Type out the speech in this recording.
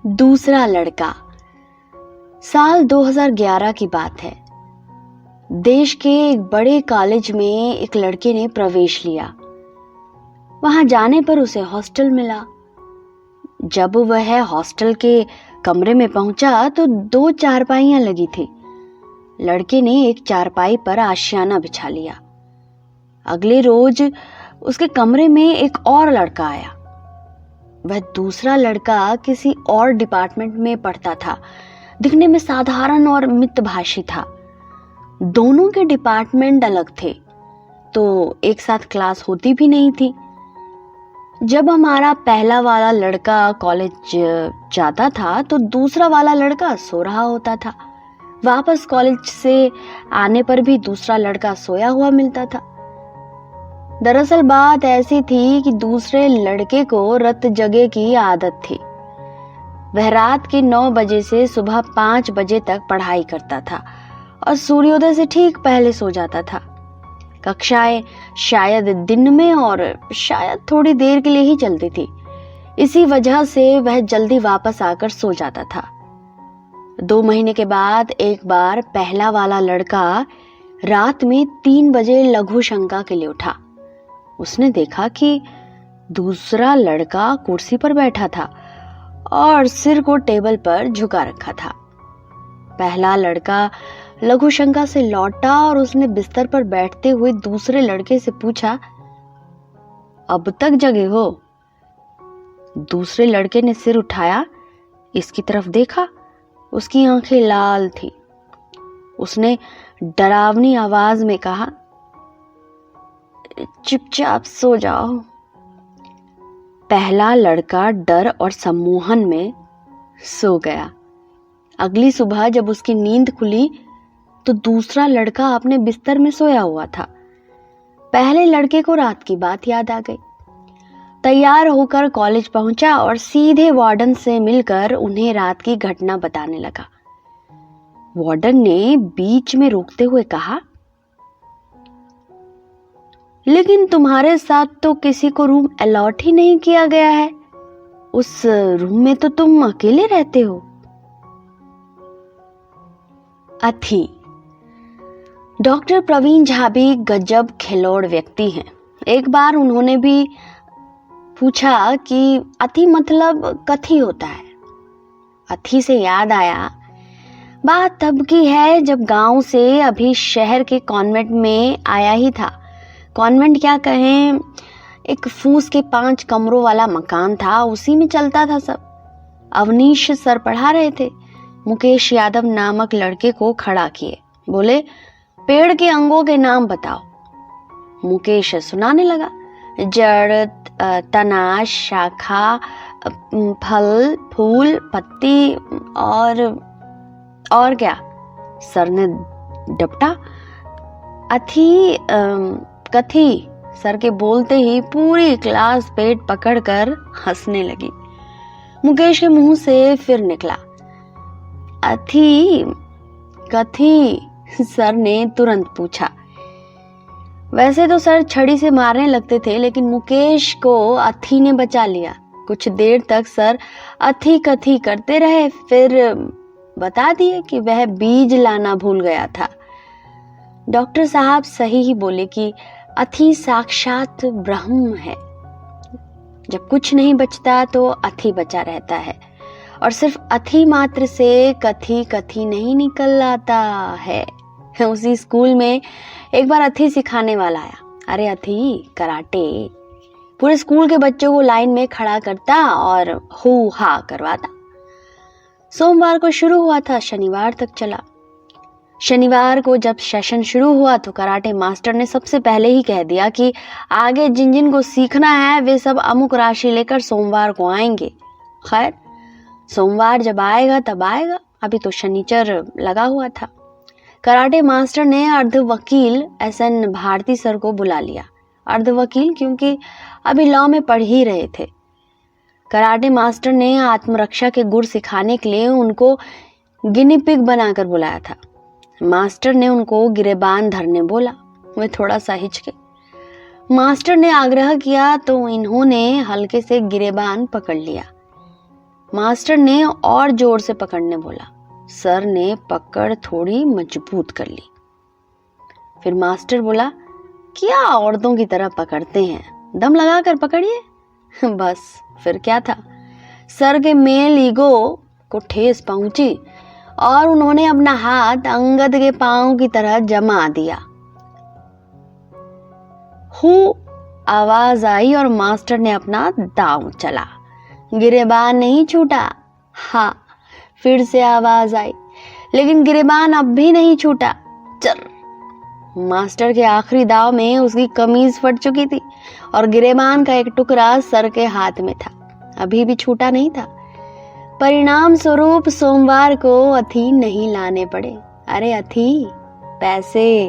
दूसरा लड़का। साल 2011 की बात है। देश के एक बड़े कॉलेज में एक लड़के ने प्रवेश लिया। वहां जाने पर उसे हॉस्टल मिला। जब वह हॉस्टल के कमरे में पहुंचा तो 2 चारपाइयां लगी थी। लड़के ने एक चारपाई पर आशियाना बिछा लिया। अगले रोज उसके कमरे में एक और लड़का आया। वह दूसरा लड़का किसी और डिपार्टमेंट में पढ़ता था। दिखने में साधारण और मितभाषी था। दोनों के डिपार्टमेंट अलग थे, तो एक साथ क्लास होती भी नहीं थी। जब हमारा पहला वाला लड़का कॉलेज जाता था तो दूसरा वाला लड़का सो रहा होता था। वापस कॉलेज से आने पर भी दूसरा लड़का सोया हुआ मिलता था। दरअसल बात ऐसी थी कि दूसरे लड़के को रत जगह की आदत थी। वह रात के 9 बजे से सुबह 5 बजे तक पढ़ाई करता था और सूर्योदय से ठीक पहले सो जाता था। कक्षाएं शायद दिन में और शायद थोड़ी देर के लिए ही चलती थी। इसी वजह से वह जल्दी वापस आकर सो जाता था। 2 महीने के बाद एक बार पहला वाला लड़का रात में 3 बजे लघु शंका के लिए उठा। उसने देखा कि दूसरा लड़का कुर्सी पर बैठा था और सिर को टेबल पर झुका रखा था। पहला लड़का लघु शंका से लौटा और उसने बिस्तर पर बैठते हुए दूसरे लड़के से पूछा, अब तक जगे हो? दूसरे लड़के ने सिर उठाया, इसकी तरफ देखा। उसकी आंखें लाल थी। उसने डरावनी आवाज में कहा, चुपचाप सो जाओ। पहला लड़का डर और सम्मोहन में सो गया। अगली सुबह जब उसकी नींद खुली तो दूसरा लड़का अपने बिस्तर में सोया हुआ था। पहले लड़के को रात की बात याद आ गई। तैयार होकर कॉलेज पहुंचा और सीधे वार्डन से मिलकर उन्हें रात की घटना बताने लगा। वार्डन ने बीच में रोकते हुए कहा, लेकिन तुम्हारे साथ तो किसी को रूम अलॉट ही नहीं किया गया है। उस रूम में तो तुम अकेले रहते हो। अथी। डॉक्टर प्रवीण झा भी गजब खिलौड़ व्यक्ति हैं। एक बार उन्होंने भी पूछा कि अथी मतलब कथी होता है। अथी से याद आया, बात तब की है जब गांव से अभी शहर के कॉन्वेंट में आया ही था। कॉन्वेंट क्या कहें, एक फूस के 5 कमरों वाला मकान था, उसी में चलता था सब। अवनीश सर पढ़ा रहे थे। मुकेश यादव नामक लड़के को खड़ा किए, बोले, पेड़ के अंगों के नाम बताओ। मुकेश सुनाने लगा, जड़, तना, शाखा, फल, फूल, पत्ती और क्या? सर ने डपटा। अथी कथी। सर के बोलते ही पूरी क्लास पेट पकड़कर हंसने लगी। मुकेश के मुंह से फिर निकला, अथी कथी। सर ने तुरंत पूछा। वैसे तो सर छड़ी से मारने लगते थे, लेकिन मुकेश को अथी ने बचा लिया। कुछ देर तक सर अथी कथी करते रहे, फिर बता दिए कि वह बीज लाना भूल गया था। डॉक्टर साहब सही ही बोले कि अथी साक्षात ब्रह्म है। जब कुछ नहीं बचता तो अथी बचा रहता है, और सिर्फ अथी मात्र से कथी कथी नहीं निकल आता है। उसी स्कूल में एक बार अथी सिखाने वाला आया। अरे अथी कराटे। पूरे स्कूल के बच्चों को लाइन में खड़ा करता और हु हा करवाता। सोमवार को शुरू हुआ था, शनिवार तक चला। शनिवार को जब सेशन शुरू हुआ तो कराटे मास्टर ने सबसे पहले ही कह दिया कि आगे जिन जिन को सीखना है वे सब अमुक राशि लेकर सोमवार को आएंगे। खैर, सोमवार जब आएगा तब आएगा, अभी तो शनिचर लगा हुआ था। कराटे मास्टर ने अर्ध वकील SN भारती सर को बुला लिया। अर्ध वकील क्योंकि अभी लॉ में पढ़ ही रहे थे। कराटे मास्टर ने आत्मरक्षा के गुर सिखाने के लिए उनको गिनी पिग बनाकर बुलाया था। मास्टर ने उनको गिरेबान धरने बोला। वे थोड़ा सा हिचके। मास्टर ने आग्रह किया तो इन्होंने हल्के से गिरेबान पकड़ लिया। मास्टर ने और जोर से पकड़ने बोला। सर ने पकड़ थोड़ी मजबूत कर ली। फिर मास्टर बोला, क्या औरतों की तरह पकड़ते हैं, दम लगा कर पकड़िए। बस फिर क्या था, सर के मेल ईगो को ठेस पहुंची और उन्होंने अपना हाथ अंगद के पांव की तरह जमा दिया। हु आवाज आई और मास्टर ने अपना दांव चला। गिरेबान नहीं छूटा। हाँ, फिर से आवाज आई, लेकिन गिरेबान अब भी नहीं छूटा। चल। मास्टर के आखिरी दाव में उसकी कमीज फट चुकी थी और गिरेबान का एक टुकड़ा सर के हाथ में था, अभी भी छूटा नहीं था। परिणाम स्वरूप सोमवार को अथी नहीं लाने पड़े। अरे अथी, पैसे।